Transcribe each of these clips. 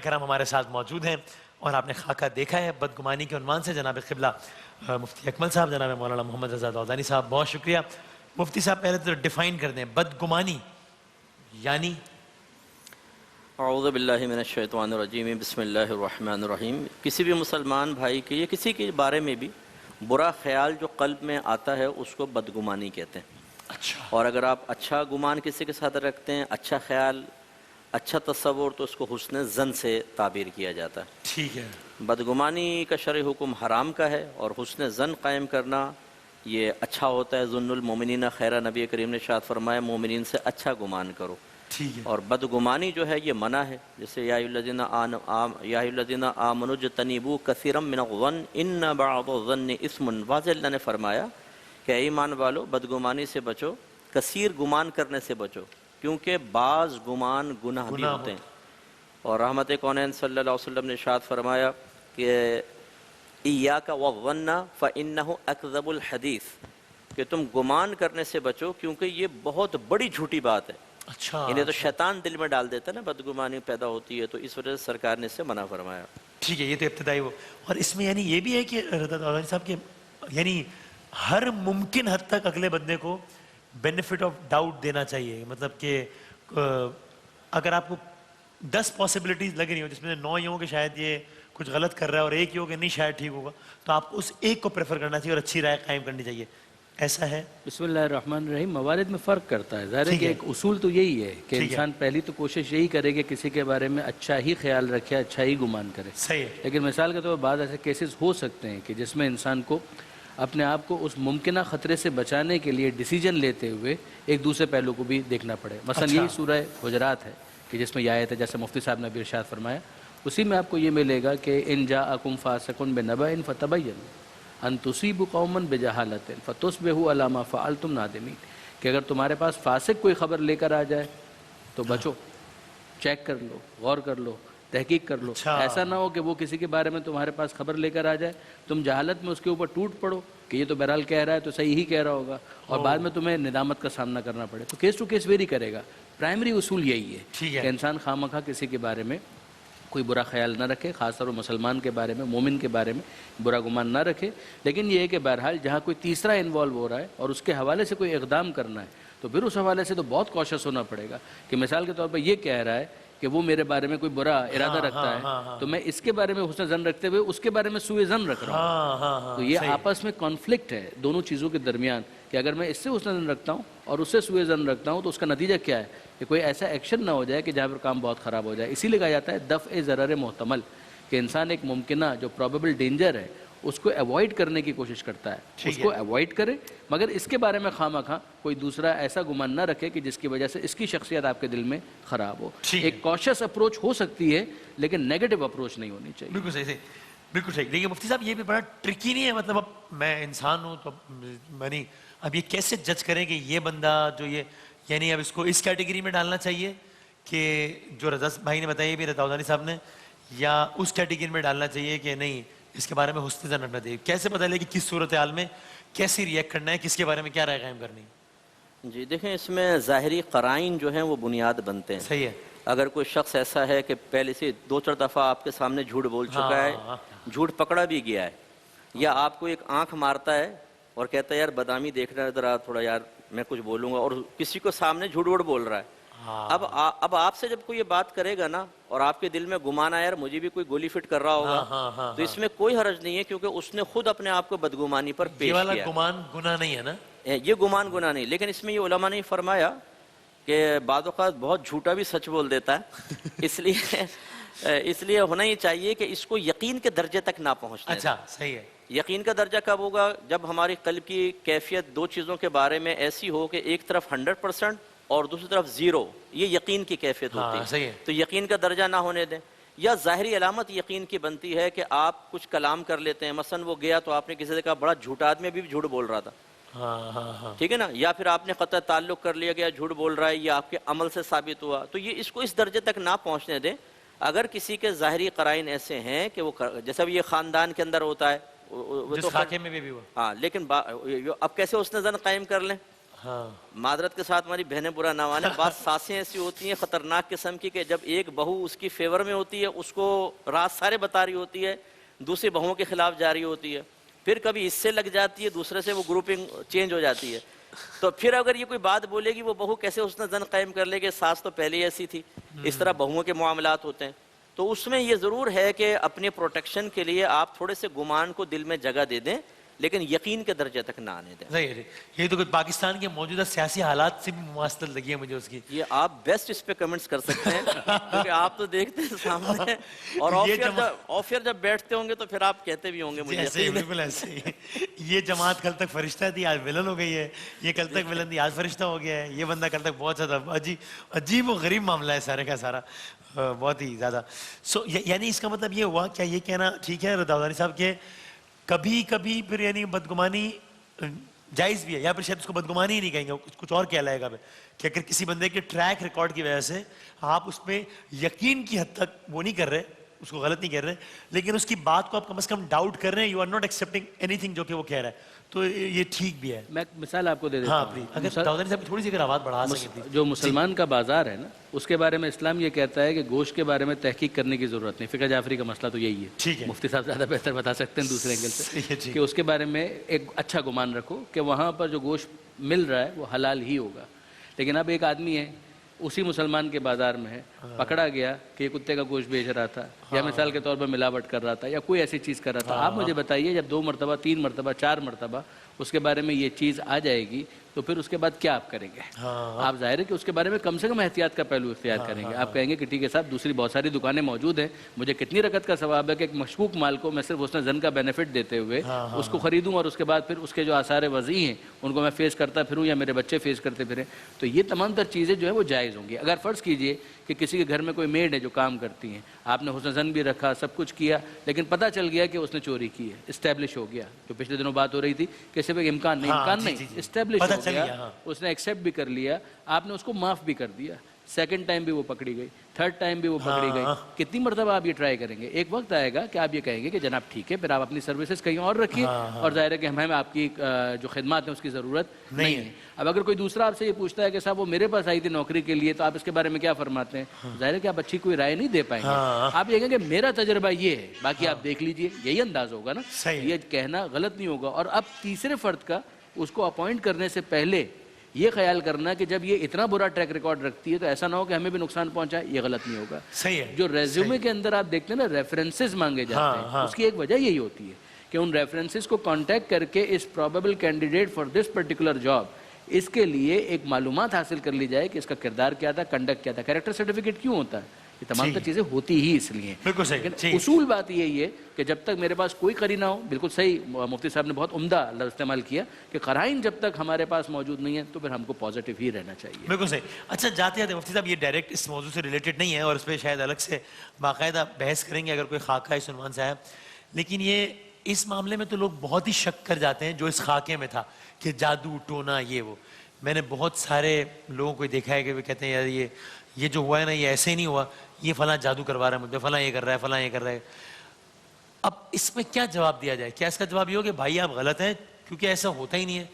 کرام ہمارے ساتھ موجود ہیں اور آپ نے خاکہ دیکھا ہے بدگمانی کے عنوان سے. جناب قبلہ مفتی اکمل صاحب، جناب مولانا محمد رضا دودانی صاحب، بہت شکریہ. مفتی صاحب پہلے تو ڈیفائن کر دیں بدگمانی یعنی. اعوذ باللہ من الشیطان الرجیم، بسم اللہ الرحمن الرحیم. کسی بھی مسلمان بھائی کے یا کسی کے بارے میں بھی برا خیال جو قلب میں آتا ہے اس کو بدگمانی کہتے ہیں. اچھا. اور اگر آپ اچھا گمان کسی کے ساتھ رکھتے ہیں، اچھا خیال، اچھا تصور، تو اس کو حسن ظن سے تعبیر کیا جاتا ہے. ٹھیک ہے. بدگمانی کا شرعی حکم حرام کا ہے اور حسن ظن قائم کرنا یہ اچھا ہوتا ہے. ظن المومنین خیرا، نبی کریم نے ارشاد فرمایا مومنین سے اچھا گمان کرو. ٹھیک ہے. اور بدگمانی جو ہے یہ منع ہے. جیسے یا ایھا الذین آمنوا اجتنبوا کثیرا من الظن ان بعض الظن اثم. واضح اللہ نے فرمایا کہ اے ایمان والو بدگمانی سے بچو، کثیر گمان کرنے سے بچو، کیونکہ بعض گمان گناہ بھی ہوتے ہیں. اور رحمت کونین صلی اللہ علیہ وسلم نے ارشاد فرمایا کہ ایاک والظن فانہ اکذب الحدیث، کہ تم گمان کرنے سے بچو کیونکہ یہ بہت بڑی جھوٹی بات ہے. اچھا. انہیں تو شیطان دل میں ڈال دیتا ہے نا، بدگمانی پیدا ہوتی ہے، تو اس وجہ سے سرکار نے اس سے منع فرمایا. ٹھیک ہے. یہ تو ابتدائی وہ. اور اس میں یعنی یہ بھی ہے کہ رضا دودانی صاحب کے یعنی ہر ممکن حد تک اگلے بندے کو بینیفٹ آف ڈاؤٹ دینا چاہیے. مطلب کہ اگر آپ کو 10 پاسبلٹیز لگ رہی ہوں جس میں 9 یہ ہوں کہ شاید یہ کچھ غلط کر رہا ہے اور ایک یہ ہو کہ نہیں شاید ٹھیک ہوگا، تو آپ کو اس ایک کو پریفر کرنا چاہیے اور اچھی رائے قائم کرنی چاہیے. ایسا ہے. بسم اللہ الرحمن الرحیم. موارد میں فرق کرتا ہے. ظاہر ہے کہ ایک اصول تو یہی ہے کہ انسان پہلی تو کوشش یہی کرے کہ کسی کے بارے میں اچھا ہی خیال رکھے، اچھا ہی گمان کرے. صحیح ہے. لیکن مثال کے طور پر بعض ایسے کیسز ہو سکتے ہیں کہ جس میں انسان کو اپنے آپ کو اس ممکنہ خطرے سے بچانے کے لیے ڈیسیجن لیتے ہوئے ایک دوسرے پہلو کو بھی دیکھنا پڑے. مثلا یہی سورہ حجرات ہے کہ جس میں یہ آیت ہے، جیسے مفتی صاحب نے بھی ارشاد فرمایا، اسی میں آپ کو یہ ملے گا کہ ان جاءکم فاسق بنبأ فتبینوا ان تصیبوا قوما بجہالۃ فتصبحوا علی ما فعلتم نادمین، کہ اگر تمہارے پاس فاسق کوئی خبر لے کر آ جائے تو بچو، چیک کر لو، غور کر لو، تحقیق کر لو. ایسا نہ ہو کہ وہ کسی کے بارے میں تمہارے پاس خبر لے کر آ جائے، تم جہالت میں اس کے اوپر ٹوٹ پڑو کہ یہ تو بہرحال کہہ رہا ہے تو صحیح ہی کہہ رہا ہوگا، اور بعد میں تمہیں ندامت کا سامنا کرنا پڑے. تو کیس ٹو کیس ویری کرے گا. پرائمری اصول یہی ہے کہ انسان خواہ مخواہ کسی کے بارے میں کوئی برا خیال نہ رکھے، خاص طور پر مسلمان کے بارے میں، مومن کے بارے میں برا گمان نہ رکھے. لیکن یہ ہے کہ بہرحال جہاں کوئی تیسرا انوالو ہو رہا ہے اور اس کے حوالے سے کوئی اقدام کرنا ہے تو پھر اس حوالے سے تو بہت کوشش ہونا پڑے گا. کہ مثال کے طور پر یہ کہہ رہا ہے کہ وہ میرے بارے میں کوئی برا ارادہ رکھتا ہے تو میں اس کے بارے میں حسن ظن رکھتے ہوئے اس کے بارے میں سوء ظن رکھ رہا ہوں. تو یہ آپس میں کانفلکٹ ہے دونوں چیزوں کے درمیان کہ اگر میں اس سے حسن ظن رکھتا ہوں اور اس سے سوء ظن رکھتا ہوں تو اس کا نتیجہ کیا ہے کہ کوئی ایسا ایکشن نہ ہو جائے کہ جہاں پر کام بہت خراب ہو جائے. اسی لیے کہا جاتا ہے دفع ضرر محتمل، کہ انسان ایک ممکنہ جو پروبیبل ڈینجر ہے اس کو ایوائڈ کرنے کی کوشش کرتا ہے، اس کو ایوائڈ کرے، مگر اس کے بارے میں خواہ مخواہ کوئی دوسرا ایسا گمان نہ رکھے کہ جس کی وجہ سے اس کی شخصیت آپ کے دل میں خراب ہو. ایک کوشش اپروچ ہو سکتی ہے لیکن نیگیٹو اپروچ نہیں ہونی چاہیے. بالکل صحیح، بالکل صحیح. لیکن مفتی صاحب یہ بھی بڑا ٹرکی نہیں ہے؟ مطلب اب میں انسان ہوں تو میں اب یہ کیسے جج کریں کہ یہ بندہ جو یہ یعنی اب اس کو اس کیٹیگری میں ڈالنا چاہیے کہ جو رضا بھائی نے بتایا بھی، رضا دودانی صاحب نے، یا اس کیٹیگری میں ڈالنا چاہیے کہ نہیں اس کے بارے میں حسن ظن رکھنا چاہیے؟ کیسے پتہ لے کہ کس صورتحال میں کیسے ریئیکٹ کرنا ہے، کس کے بارے میں کیا رائے قائم کرنی ہے؟ جی دیکھیں، اس میں ظاہری قرائن جو ہیں وہ بنیاد بنتے ہیں. صحیح ہے. اگر کوئی شخص ایسا ہے کہ پہلے سے 2-4 دفعہ آپ کے سامنے جھوٹ بول چکا ہے، جھوٹ پکڑا بھی گیا ہے، یا آپ کو ایک آنکھ مارتا ہے اور کہتا ہے یار بدامی دیکھ رہا ہے ذرا تھوڑا یار میں کچھ بولوں گا، اور کسی کو سامنے جھوٹ ووٹ بول رہا ہے، اب آپ سے جب کوئی یہ بات کرے گا نا اور آپ کے دل میں گمان آیا یار مجھے بھی کوئی گولی فٹ کر رہا ہوگا، تو اس میں کوئی حرج نہیں ہے کیونکہ اس نے خود اپنے آپ کو بدگمانی پر پیش کیا. یہ والا گمان گناہ نہیں ہے نا؟ یہ گمان گناہ نہیں. لیکن اس میں یہ علماء نے فرمایا کہ بعض اوقات بہت جھوٹا بھی سچ بول دیتا ہے، اس لیے ہونا ہی چاہیے کہ اس کو یقین کے درجے تک نہ پہنچنے. اچھا صحیح ہے. یقین کا درجہ کب ہوگا؟ جب ہماری قلب کی کیفیت 2 چیزوں کے بارے میں ایسی ہو کہ ایک طرف 100% اور دوسری طرف 0، یہ یقین کی کیفیت ہوتی ہے. تو یقین کا درجہ نہ ہونے دیں. یا ظاہری علامت یقین کی بنتی ہے کہ آپ کچھ کلام کر لیتے ہیں، مثلا وہ گیا تو آپ نے کسی سے کہا بڑا جھوٹا آدمی بھی جھوٹ بول رہا تھا، ٹھیک ہے نا، یا پھر آپ نے قطع تعلق کر لیا گیا جھوٹ بول رہا ہے، یہ آپ کے عمل سے ثابت ہوا، تو یہ اس کو اس درجے تک نہ پہنچنے دیں. اگر کسی کے ظاہری قرائن ایسے ہیں کہ وہ جیسا بھی یہ خاندان کے اندر ہوتا ہے، جس خاکے میں بھی ہوا، ہاں، لیکن اب کیسے اس نے ظن قائم کر لیں؟ معذرت کے ساتھ ہماری بہنیں برا نہ مانے، بعض ساسیں ایسی ہوتی ہیں خطرناک قسم کی کہ جب ایک بہو اس کی فیور میں ہوتی ہے، اس کو راز سارے بتا رہی ہوتی ہے، دوسری بہوؤں کے خلاف جا رہی ہوتی ہے، پھر کبھی اس سے لگ جاتی ہے، دوسرے سے وہ گروپنگ چینج ہو جاتی ہے، تو پھر اگر یہ کوئی بات بولے گی وہ بہو کیسے اس نے زن قائم کر لے کہ ساس تو پہلے ایسی تھی. اس طرح بہوؤں کے معاملات ہوتے ہیں. تو اس میں یہ ضرور ہے کہ اپنے پروٹیکشن کے لیے آپ تھوڑے سے گمان کو دل میں جگہ دے دیں لیکن یقین کے درجے تک نہ آنے دیں. صحیح ہے. یہ تو پاکستان کے موجودہ سیاسی حالات سے بھی مماثلت لگی ہے مجھے اس کی. یہ آپ بیسٹ اس پہ کمنٹس کر سکتے ہیں کیونکہ آپ تو دیکھتے ہیں سامنے اور آفیر جب بیٹھتے ہوں گے تو پھر آپ کہتے بھی ہوں گے مجھے ایسے ہی بالکل ایسے ہی. یہ جماعت کل تک فرشتہ تھی آج ولن ہو گئی ہے, یہ کل تک ولن تھی آج فرشتہ ہو گیا ہے, یہ بندہ کل تک بہت زیادہ عجیب و غریب معاملہ ہے سارے کا سارا, بہت ہی زیادہ. سو یعنی اس کا مطلب یہ ہوا, کیا یہ کہنا ٹھیک ہے داؤدانی صاحب کہ کبھی کبھی پھر یعنی بدگمانی جائز بھی ہے, یا پھر شاید اس کو بدگمانی ہی نہیں کہیں گے, کچھ اور کہلائے گا کہ اگر کسی بندے کے ٹریک ریکارڈ کی وجہ سے آپ اس پہ یقین کی حد تک وہ نہیں کر رہے, اس کو غلط نہیں کر رہے, لیکن اس کی بات کو آپ کم از کم ڈاؤٹ کر رہے ہیں, you are not accepting anything جو کہ وہ کہہ رہا ہے, تو یہ ٹھیک بھی ہے. میں مثال آپ کو دے دیتا ہوں. اگر داؤدانی صاحب تھوڑی سی اگر آواز بڑھا سکیں. جو مسلمان کا بازار ہے نا, اس کے بارے میں اسلام یہ کہتا ہے کہ گوشت کے بارے میں تحقیق کرنے کی ضرورت نہیں. فقہ جعفری کا مسئلہ تو یہی ہے. ٹھیک ہے, مفتی صاحب زیادہ بہتر بتا سکتے ہیں دوسرے اینگل سے, کہ اس کے بارے میں ایک اچھا گمان رکھو کہ وہاں پر جو گوشت مل رہا ہے وہ حلال ہی ہوگا. لیکن اب ایک آدمی ہے اسی مسلمان کے بازار میں ہے, پکڑا گیا کہ یہ کتے کا گوشت بیچ رہا تھا, یا مثال کے طور پر ملاوٹ کر رہا تھا, یا کوئی ایسی چیز کر رہا تھا. آپ مجھے بتائیے جب 2 مرتبہ 3 مرتبہ 4 مرتبہ اس کے بارے میں یہ چیز آ جائے گی تو پھر اس کے بعد کیا آپ کریں گے؟ آپ ظاہر ہے کہ اس کے بارے میں کم سے کم احتیاط کا پہلو اختیار کریں گے. آپ کہیں گے کہ ٹھیک ہے صاحب دوسری بہت ساری دکانیں موجود ہیں, مجھے کتنی رکعت کا ثواب ہے کہ ایک مشکوک مال کو میں صرف اس نے زن کا بینیفٹ دیتے ہوئے اس کو خریدوں اور اس کے بعد پھر اس کے جو آثار وضعی ہیں ان کو میں فیس کرتا پھروں یا میرے بچے فیس کرتے پھریں. تو یہ تمام تر چیزیں جو ہے وہ جائز ہوں گی. اگر فرض کیجئے کہ کسی کے گھر میں کوئی میڈ ہے جو کام کرتی ہیں, آپ نے حسن زن بھی رکھا, سب کچھ کیا, لیکن پتہ چل گیا کہ اس نے چوری کی ہے, اسٹیبلش ہو گیا, جو پچھلے دنوں بات ہو رہی تھی کہ صرف ایک امکان نہیں, اسٹیبلش ہو گیا, اس نے ایکسیپٹ بھی کر لیا, آپ نے اس کو معاف بھی کر دیا, سیکنڈ ٹائم بھی وہ پکڑی گئی, تھرڈ ٹائم بھی وہ پکڑی گئی, کتنی مرتبہ آپ یہ ٹرائی کریں گے؟ ایک وقت آئے گا کہ آپ یہ کہیں گے کہ جناب ٹھیک ہے, پھر آپ اپنی سروسز کہیں اور رکھیے, اور ظاہر ہے کہ ہمیں آپ کی جو خدمات ہیں اس کی ضرورت نہیں ہے. اب اگر کوئی دوسرا آپ سے یہ پوچھتا ہے کہ صاحب وہ میرے پاس آئی تھی نوکری کے لیے, تو آپ اس کے بارے میں کیا فرماتے ہیں؟ ظاہر ہے کہ آپ اچھی کوئی رائے نہیں دے پائیں گے. آپ یہ کہیں کہ میرا تجربہ یہ ہے, باقی آپ دیکھ لیجئے, یہی انداز ہوگا نا, یہ کہنا غلط نہیں ہوگا. اور اب تیسرے فرد کا اس کو اپوائنٹ کرنے سے پہلے یہ خیال کرنا کہ جب یہ اتنا برا ٹریک ریکارڈ رکھتی ہے تو ایسا نہ ہو کہ ہمیں بھی نقصان پہنچائے, یہ غلط نہیں ہوگا. صحیح ہے. جو ریزیومے کے اندر آپ دیکھتے ہیں نا ریفرنسز مانگے جاتے ہیں, اس کی ایک وجہ یہی ہوتی ہے کہ ان ریفرنسز کو کانٹیکٹ کر کے اس probable candidate for this particular job, اس کے لیے ایک معلومات حاصل کر لی جائے کہ اس کا کردار کیا تھا, کنڈکٹ کیا تھا. کیریکٹر سرٹیفکیٹ کیوں ہوتا ہے؟ یہ تمام تر چیزیں ہوتی ہی اس لیے. اصول بات یہی ہے کہ جب تک میرے پاس کوئی قرینہ ہو, بالکل صحیح مفتی صاحب نے بہت عمدہ لفظ استعمال کیا کہ قرائن جب تک ہمارے پاس موجود نہیں ہے تو پھر ہم کو پازیٹیو ہی رہنا چاہیے. بالکل صحیح. اچھا جاتے جاتے مفتی صاحب یہ ڈائریکٹ اس موضوع سے ریلیٹڈ نہیں ہے اور اس پہ شاید الگ سے باقاعدہ بحث کریں گے اگر کوئی خاکہ اس عنوان سے ہے, لیکن یہ اس معاملے میں تو لوگ بہت ہی شک کر جاتے ہیں جو اس خاکے میں تھا کہ جادو ٹونا یہ وہ. میں نے بہت سارے لوگوں کو دیکھا ہے کہ وہ کہتے ہیں یار یہ جو ہوا ہے نا یہ ایسے ہی نہیں ہوا, یہ فلاں جادو کروا رہا ہے مجھے, فلاں یہ کر رہا ہے, فلاں یہ کر رہا ہے. اب اس میں کیا جواب دیا جائے؟ کیا اس کا جواب یہ ہو کہ بھائی آپ غلط ہیں کیونکہ ایسا ہوتا ہی نہیں ہے؟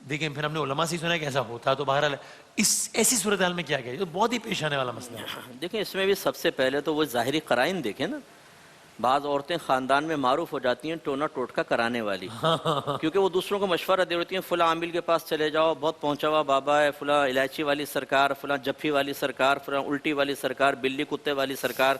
دیکھیں پھر ہم نے علماء سے ہی سنا ہے کہ ایسا ہوتا, تو بہرحال اس ایسی صورتحال میں کیا کیا؟ بہت ہی پیش آنے والا مسئلہ ہے. دیکھیں اس میں بھی سب سے پہلے تو وہ ظاہری قرائن دیکھیں نا. بعض عورتیں خاندان میں معروف ہو جاتی ہیں ٹونا ٹوٹکا کرانے والی, کیونکہ وہ دوسروں کو مشورہ دے رہتی ہیں فلاں عامل کے پاس چلے جاؤ, بہت پہنچا ہوا بابا ہے, فلاں الائچی والی سرکار, فلاں جفی والی سرکار, فلاں الٹی والی سرکار, بلی کتے والی سرکار,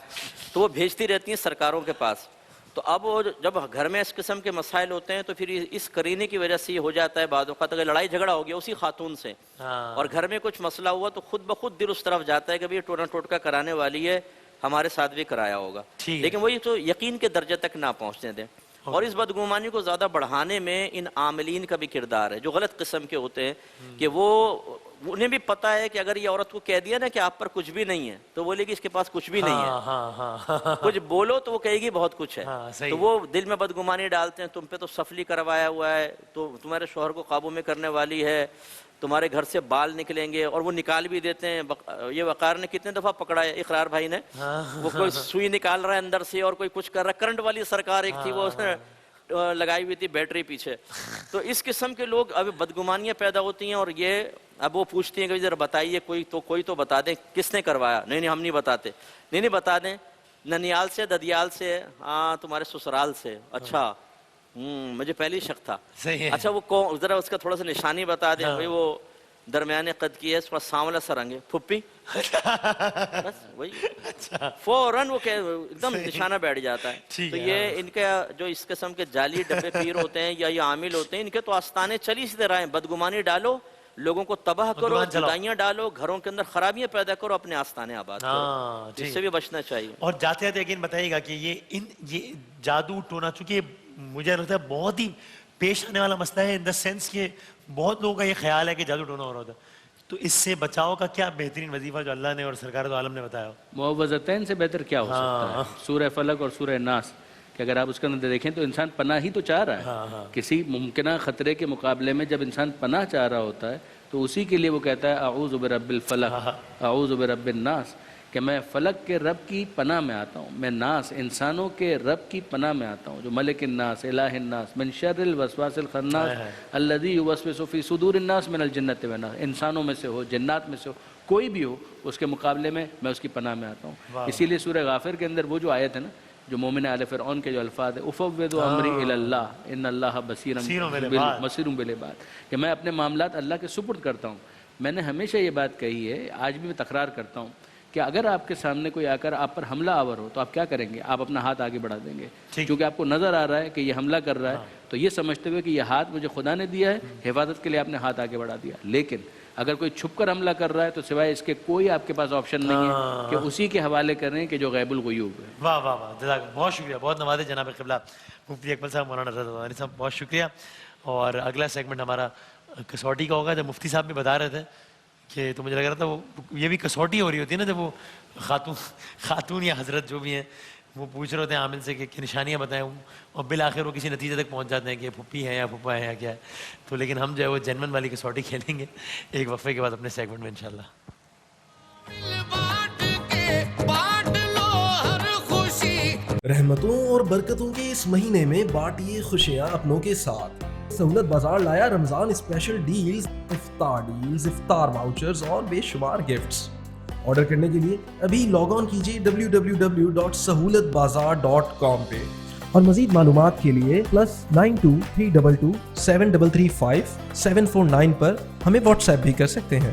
تو وہ بھیجتی رہتی ہیں سرکاروں کے پاس. تو اب وہ جب گھر میں اس قسم کے مسائل ہوتے ہیں تو پھر اس قرینے کی وجہ سے یہ ہو جاتا ہے بعض اوقات اگر لڑائی جھگڑا ہو گیا اسی خاتون سے اور گھر میں کچھ مسئلہ ہوا تو خود بخود دل اس طرف جاتا ہے کہ یہ ٹونا ٹوٹکا کرانے والی ہے, ہمارے ساتھ بھی کرایا ہوگا. لیکن وہی تو یقین کے درجے تک نہ پہنچنے دیں. اور اس بدگمانی کو زیادہ بڑھانے میں ان عاملین کا بھی کردار ہے جو غلط قسم کے ہوتے ہیں کہ وہ انہیں بھی پتا ہے کہ اگر یہ عورت کو کہہ دیا نا کہ آپ پر کچھ بھی نہیں ہے تو بولے گی اس کے پاس کچھ بھی نہیں ہے, کچھ بولو تو وہ کہے گی بہت کچھ ہے. تو وہ دل میں بدگمانی ڈالتے ہیں, تم پہ تو سفلی کروایا ہوا ہے, تو تمہارے شوہر کو قابو میں کرنے والی ہے, تمہارے گھر سے بال نکلیں گے, اور وہ نکال بھی دیتے ہیں. یہ وقار نے کتنے دفعہ پکڑا ہے, اقرار بھائی نے, وہ کوئی سوئی نکال رہا ہے اندر سے اور کوئی کچھ کر رہا ہے. کرنٹ والی سرکار ایک تھی, وہ لگائی ہوئی تھی بیٹری پیچھے. تو اس قسم کے لوگ اب بدگمانیاں پیدا ہوتی ہیں, اور یہ اب وہ پوچھتی ہیں کہ ذرا بتائیے کوئی تو بتا دیں کس نے کروایا. نہیں ہم نہیں بتاتے. نہیں بتا دیں, ننیال سے, ددیال سے, ہاں تمہارے سسرال سے, اچھا مجھے پہلے ہی شک تھا. اچھا وہ ذرا اس کا تھوڑا سا نشانی بتا دیں. بھائی وہ درمیانے قد کی ہے, تھوڑا سانولا سا رنگ ہے, پھپھی, بس وہی فوراً وہ ایک دم نشانہ بیٹھ جاتا ہے. تو یہ ان کے جو اس قسم کے جعلی ڈبے پیر ہوتے ہیں یا یہ عامل ہوتے ہیں, ان کے تو آستانے چلی سی طرح ہیں. بدگمانی ڈالو, لوگوں کو تباہ کرو, جدائیاں ڈالو, گھروں کے اندر خرابیاں پیدا کرو, اپنے آستانے آباد کرو. اس سے بھی بچنا چاہیے. اور جاتے جاتے یقین بتائیے گا کہ یہ جادو ٹونا, چونکہ مجھے لگتا ہے بہت ہی پیش آنے والا مسئلہ ہے, ان دا سینس کہ بہت لوگوں کا یہ خیال ہے کہ جادو ٹونا ہو رہا ہوتا ہے. تو اس سے بچاؤ کا کیا بہترین وظیفہ جو اللہ نے اور سرکار دو عالم نے بتایا؟ معوذتین سے بہتر کیا ہو سکتا ہے؟ سورہ فلق اور سورہ ناس, کہ اگر آپ اس کے اندر دیکھیں تو انسان پناہ ہی تو چاہ رہا ہے. کسی ممکنہ خطرے کے مقابلے میں جب انسان پناہ چاہ رہا ہوتا ہے تو اسی کے لیے وہ کہتا ہے اعوذ برب الفلق, اعوذ برب الناس, کہ میں فلک کے رب کی پناہ میں آتا ہوں, میں ناس انسانوں کے رب کی پناہ میں آتا ہوں, جو ملک الناس, الہ الناس, من شر الوسواس الخناس الذی یوسوس فی صدور الناس من الجنۃ والناس. انسانوں میں سے ہو, جنات میں سے ہو, کوئی بھی ہو, اس کے مقابلے میں میں اس کی پناہ میں آتا ہوں. اسی لیے سورہ غافر کے اندر وہ جو آیت ہے نا, جو مومن آل فرعون کے جو الفاظ ہے, افوض امری الی اللہ ان اللہ بصیر بالعباد, کہ میں اپنے معاملات اللہ کے سپرد کرتا ہوں. میں نے ہمیشہ یہ بات کہی ہے, آج بھی میں تکرار کرتا ہوں, کہ اگر آپ کے سامنے کوئی آ کر آپ پر حملہ آور ہو تو آپ کیا کریں گے؟ آپ اپنا ہاتھ آگے بڑھا دیں گے, کیونکہ آپ کو نظر آ رہا ہے کہ یہ حملہ کر رہا ہے. تو یہ سمجھتے ہوئے کہ یہ ہاتھ مجھے خدا نے دیا ہے, حفاظت کے لیے آپ نے ہاتھ آگے بڑھا دیا. لیکن اگر کوئی چھپ کر حملہ کر رہا ہے تو سوائے اس کے کوئی آپ کے پاس آپشن نہیں ہے کہ اسی کے حوالے کریں کہ جو غیب الغیوب ہے. واہ واہ واہ, جزاک اللہ, بہت شکریہ, بہت نوازے جناب قبلہ مفتی اکمل صاحب, مولانا رضا زوانی صاحب, بہت شکریہ. اور اگلا سیگمنٹ ہمارا کسوٹی کا ہوگا. جب مفتی صاحب بھی بتا رہے تھے کہ تو مجھے لگ رہا تھا وہ یہ بھی کسوٹی ہو رہی ہوتی ہے نا, جب وہ خاتون یا حضرت جو بھی ہیں وہ پوچھ رہے ہوتے ہیں عامل سے کہ نشانیاں بتائیں, اور بالآخر وہ کسی نتیجے تک پہنچ جاتے ہیں کہ پھپھی ہے یا پھپھا ہے یا کیا ہے. تو لیکن ہم جو ہے وہ جنون والی کسوٹی کھیلیں گے ایک وقفے کے بعد اپنے سیگمنٹ میں انشاءاللہ. رحمتوں اور برکتوں کے اس مہینے میں بانٹیے خوشیاں اپنوں کے ساتھ. سہولت بازار لایا رمضان اسپیشل ڈیلز, افطار واؤچرز اور بے شمار گفٹس. آرڈر کرنے کے لیے ابھی لاگ آن کیجیے www.sahulatbazaar.com پہ, اور مزید معلومات کے لیے +92 322 7335 749 پر ہمیں واٹس ایپ بھی کر سکتے ہیں.